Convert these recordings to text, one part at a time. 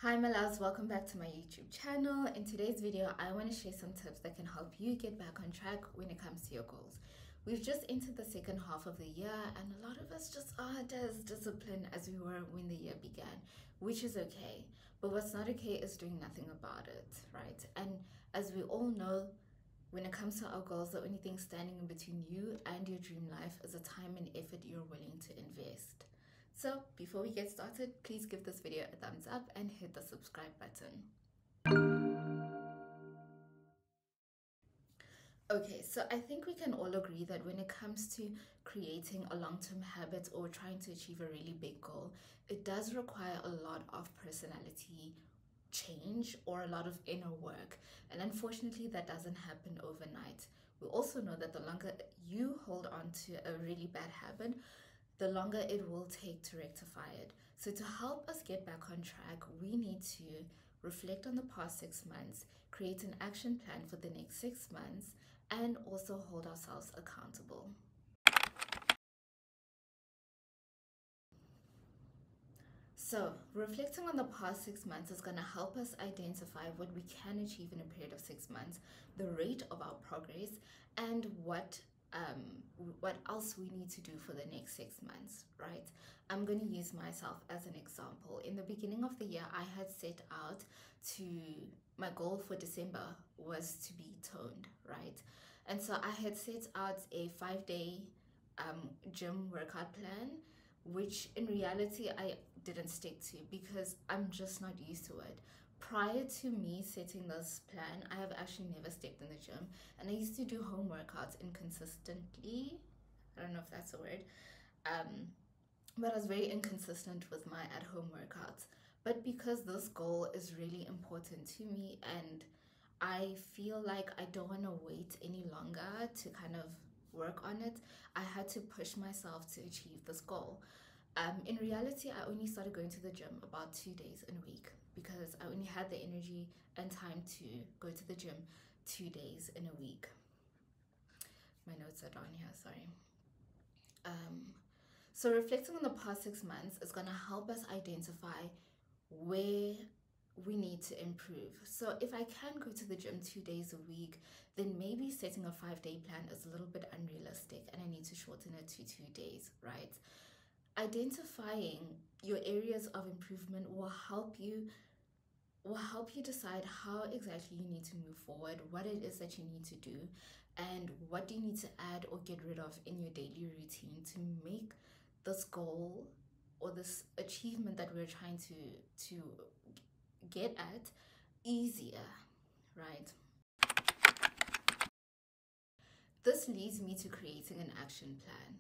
Hi my loves, welcome back to my YouTube channel. In today's video, I want to share some tips that can help you get back on track when it comes to your goals. We've just entered the second half of the year and a lot of us just aren't as disciplined as we were when the year began, which is okay. But what's not okay is doing nothing about it, right? And as we all know, when it comes to our goals, the only thing standing in between you and your dream life is the time and effort you're willing to invest. So before we get started, please give this video a thumbs up and hit the subscribe button. Okay, so I think we can all agree that when it comes to creating a long-term habit or trying to achieve a really big goal, it does require a lot of personality change or a lot of inner work. And unfortunately, that doesn't happen overnight. We also know that the longer you hold on to a really bad habit, the longer it will take to rectify it. So to help us get back on track, we need to reflect on the past 6 months, create an action plan for the next 6 months, and also hold ourselves accountable. So reflecting on the past 6 months is going to help us identify what we can achieve in a period of 6 months, the rate of our progress, and what else we need to do for the next 6 months, right? I'm going to use myself as an example. In the beginning of the year, I had set out my goal for December was to be toned, right? And so I had set out a 5-day gym workout plan, which in reality I didn't stick to because I'm just not used to it. Prior to me setting this plan, I have actually never stepped in the gym, and I used to do home workouts inconsistently. I don't know if that's a word, but I was very inconsistent with my at-home workouts. But because this goal is really important to me and I feel like I don't want to wait any longer to kind of work on it, I had to push myself to achieve this goal. In reality, I only started going to the gym about 2 days in a week because I only had the energy and time to go to the gym 2 days in a week. My notes are down here, sorry. So reflecting on the past 6 months is going to help us identify where we need to improve. So if I can go to the gym 2 days a week, then maybe setting a 5-day plan is a little bit unrealistic and I need to shorten it to 2 days, right? Identifying your areas of improvement will help you decide how exactly you need to move forward, what it is that you need to do, and what do you need to add or get rid of in your daily routine to make this goal or this achievement that we're trying to get at easier, right? This leads me to creating an action plan.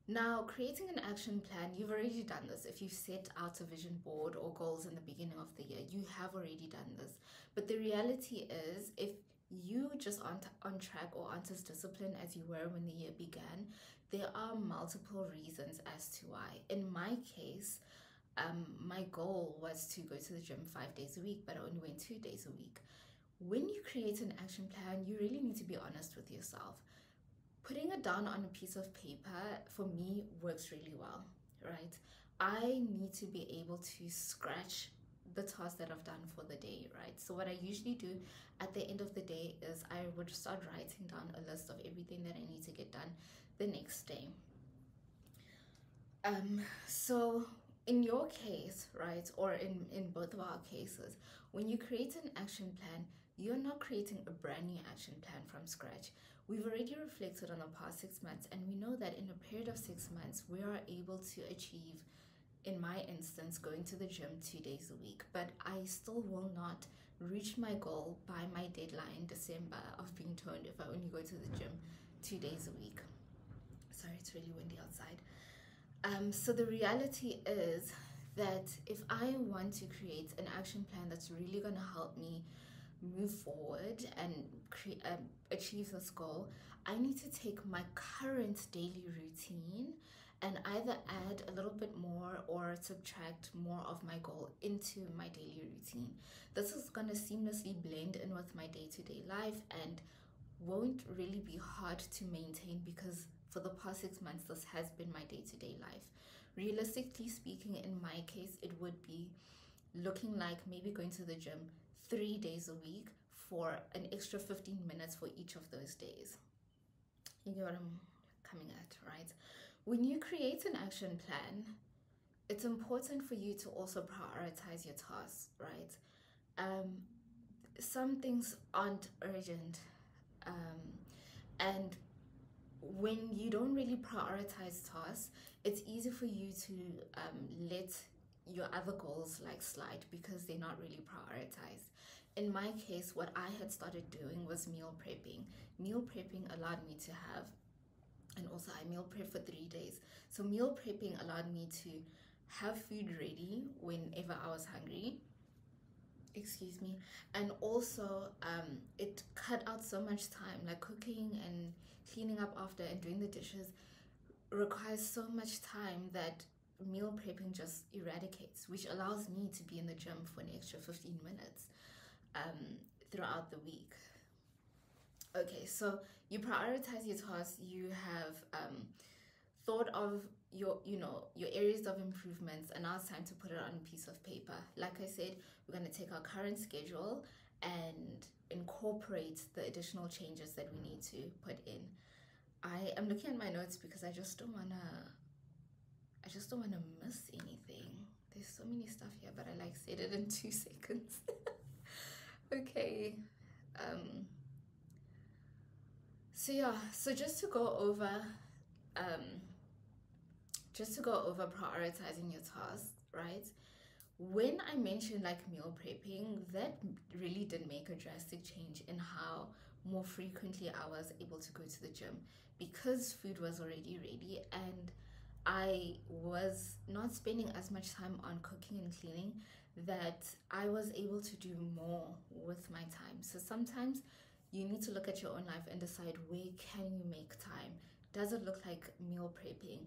Now, creating an action plan, you've already done this. If you've set out a vision board or goals in the beginning of the year, you have already done this. But the reality is, if you just aren't on track or aren't as disciplined as you were when the year began, there are multiple reasons as to why. In my case, my goal was to go to the gym 5 days a week, but I only went 2 days a week. When you create an action plan, you really need to be honest with yourself. Putting it down on a piece of paper, for me, works really well, right? I need to be able to scratch the tasks that I've done for the day, right? So what I usually do at the end of the day is I would start writing down a list of everything that I need to get done the next day. So in your case, right, or in both of our cases, when you create an action plan, you're not creating a brand new action plan from scratch. We've already reflected on the past 6 months, and we know that in a period of 6 months, we are able to achieve, in my instance, going to the gym 2 days a week. But I still will not reach my goal by my deadline, December, of being toned if I only go to the gym 2 days a week. Sorry, it's really windy outside. So the reality is that if I want to create an action plan that's really going to help me move forward and achieve this goal, I need to take my current daily routine and either add a little bit more or subtract more of my goal into my daily routine. This is going to seamlessly blend in with my day-to-day life and won't really be hard to maintain because for the past 6 months, this has been my day-to-day life. Realistically speaking, in my case, it would be looking like maybe going to the gym 3 days a week for an extra 15 minutes for each of those days. You get what I'm coming at, right? When you create an action plan, it's important for you to also prioritize your tasks, right? Some things aren't urgent, and when you don't really prioritize tasks, it's easy for you to let your other goals like slide because they're not really prioritized. In my case, what I had started doing was meal prepping. Meal prepping allowed me to have, and also I meal prep for 3 days. So meal prepping allowed me to have food ready whenever I was hungry. Excuse me. And also it cut out so much time, like cooking and cleaning up after and doing the dishes requires so much time that meal prepping just eradicates, which allows me to be in the gym for an extra 15 minutes throughout the week. Okay, so you prioritize your tasks. You have thought of your areas of improvements, and now it's time to put it on a piece of paper. Like I said, we're going to take our current schedule and incorporate the additional changes that we need to put in. I am looking at my notes because I just don't wanna miss anything. There's so many stuff here, but I like said it in 2 seconds. Okay. So just to go over prioritizing your tasks, right? When I mentioned like meal prepping, that really did make a drastic change in how more frequently I was able to go to the gym, because food was already ready and I was not spending as much time on cooking and cleaning, that I was able to do more with my time. So sometimes you need to look at your own life and decide, where can you make time? Does it look like meal prepping?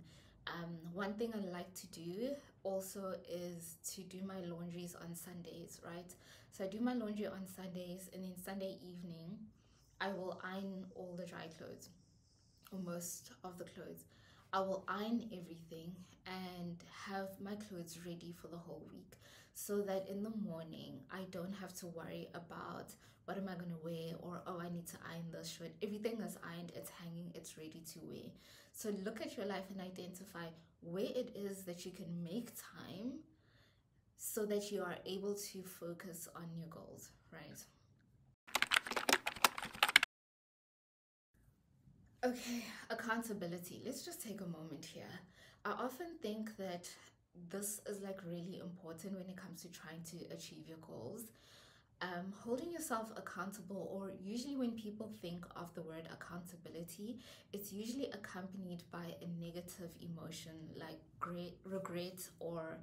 One thing I like to do also is to do my laundries on Sundays, right? So I do my laundry on Sundays, and then Sunday evening I will iron all the dry clothes, or most of the clothes. I will iron everything and have my clothes ready for the whole week, so that in the morning I don't have to worry about what am I going to wear, or oh, I need to iron this shirt. Everything is ironed, it's hanging, it's ready to wear. So look at your life and identify where it is that you can make time so that you are able to focus on your goals, right? Okay, accountability. Let's just take a moment here. I often think that this is like really important when it comes to trying to achieve your goals. Holding yourself accountable, or usually when people think of the word accountability, it's usually accompanied by a negative emotion like regret or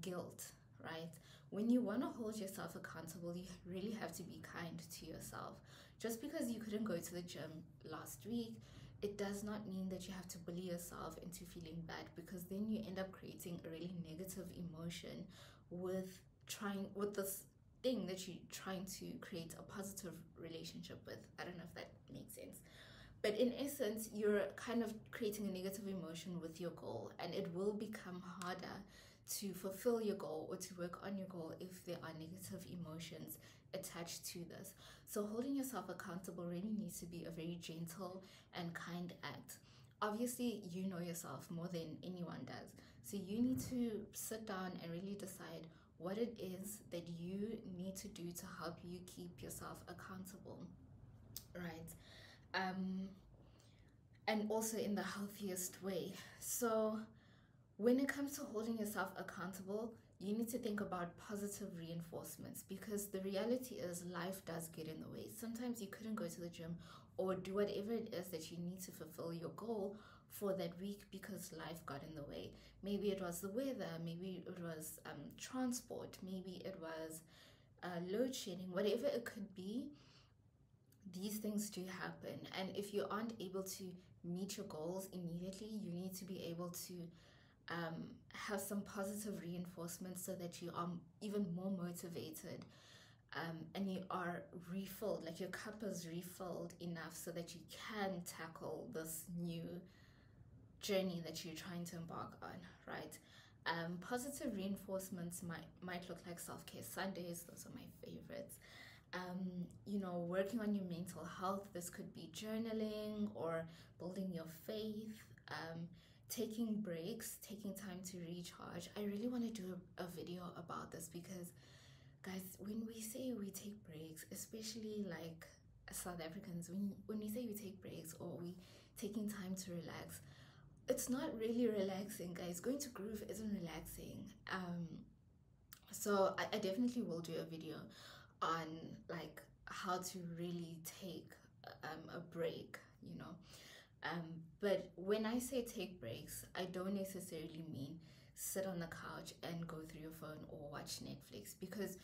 guilt, right? When you want to hold yourself accountable, you really have to be kind to yourself. Just because you couldn't go to the gym last week, it does not mean that you have to bully yourself into feeling bad, because then you end up creating a really negative emotion with this thing that you're trying to create a positive relationship with. I don't know if that makes sense. But in essence, you're kind of creating a negative emotion with your goal, and it will become harder to fulfill your goal or to work on your goal if there are negative emotions attached to this. So holding yourself accountable really needs to be a very gentle and kind act. Obviously, you know yourself more than anyone does. So you need to sit down and really decide what it is that you need to do to help you keep yourself accountable, right? And also in the healthiest way. So when it comes to holding yourself accountable, you need to think about positive reinforcements, because the reality is life does get in the way. Sometimes you couldn't go to the gym or do whatever it is that you need to fulfill your goal for that week because life got in the way. Maybe it was the weather, maybe it was transport, maybe it was load shedding, whatever it could be. These things do happen, and if you aren't able to meet your goals immediately, you need to be able to have some positive reinforcement so that you are even more motivated, and you are refilled, like your cup is refilled enough so that you can tackle this new journey that you're trying to embark on, right? Positive reinforcements might look like self-care Sundays. Those are my favorites. You know, working on your mental health. This could be journaling or building your faith. Taking breaks, taking time to recharge. I really want to do a video about this because, guys, when we say we take breaks, especially like South Africans, when we say we take breaks or we taking time to relax, it's not really relaxing, guys. Going to groove isn't relaxing. So I definitely will do a video on like how to really take a break, you know. But when I say take breaks, I don't necessarily mean sit on the couch and go through your phone or watch Netflix, because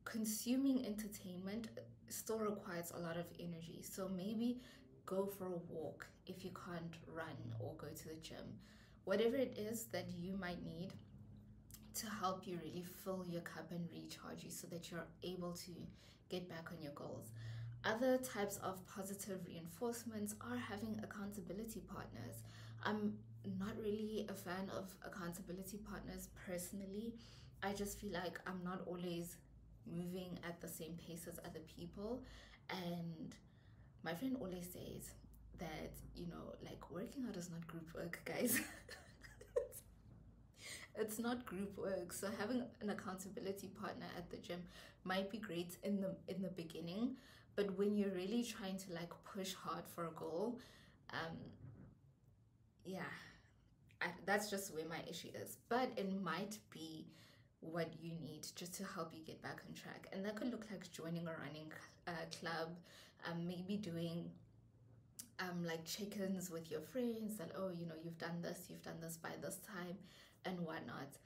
consuming entertainment still requires a lot of energy. So maybe go for a walk if you can't run or go to the gym. Whatever it is that you might need to help you really fill your cup and recharge you so that you're able to get back on your goals. Other types of positive reinforcements are having accountability partners. I'm not really a fan of accountability partners personally. I just feel like I'm not always moving at the same pace as other people. And my friend always says that, you know, like working out is not group work, guys. It's not group work. So having an accountability partner at the gym might be great in the beginning, but when you're really trying to like push hard for a goal, yeah, that's just where my issue is. But it might be what you need just to help you get back on track, and that could look like joining a running club, maybe doing like check-ins with your friends that, oh, you know, you've done this by this time and whatnot.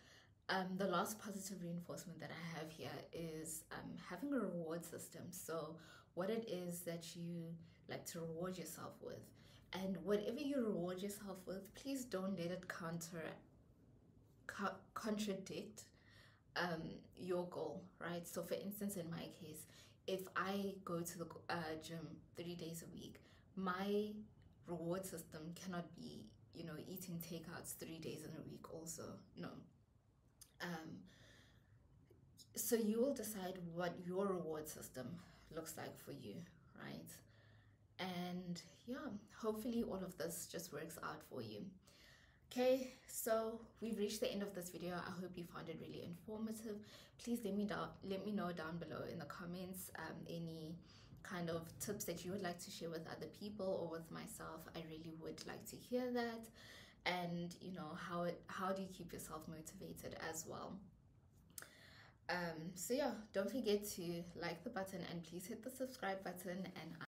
The last positive reinforcement that I have here is having a reward system. So what it is that you like to reward yourself with, and whatever you reward yourself with, please don't let it contradict your goal, right? So for instance, in my case, if I go to the gym 3 days a week, my reward system cannot be, you know, eating takeouts 3 days in a week also. No. So you will decide what your reward system looks like for you, right? And yeah, hopefully all of this just works out for you. Okay, so we've reached the end of this video. I hope you found it really informative. Please let me know down below in the comments any kind of tips that you would like to share with other people or with myself. I really would like to hear that. And you know, how do you keep yourself motivated as well? So yeah, don't forget to like the button and please hit the subscribe button, and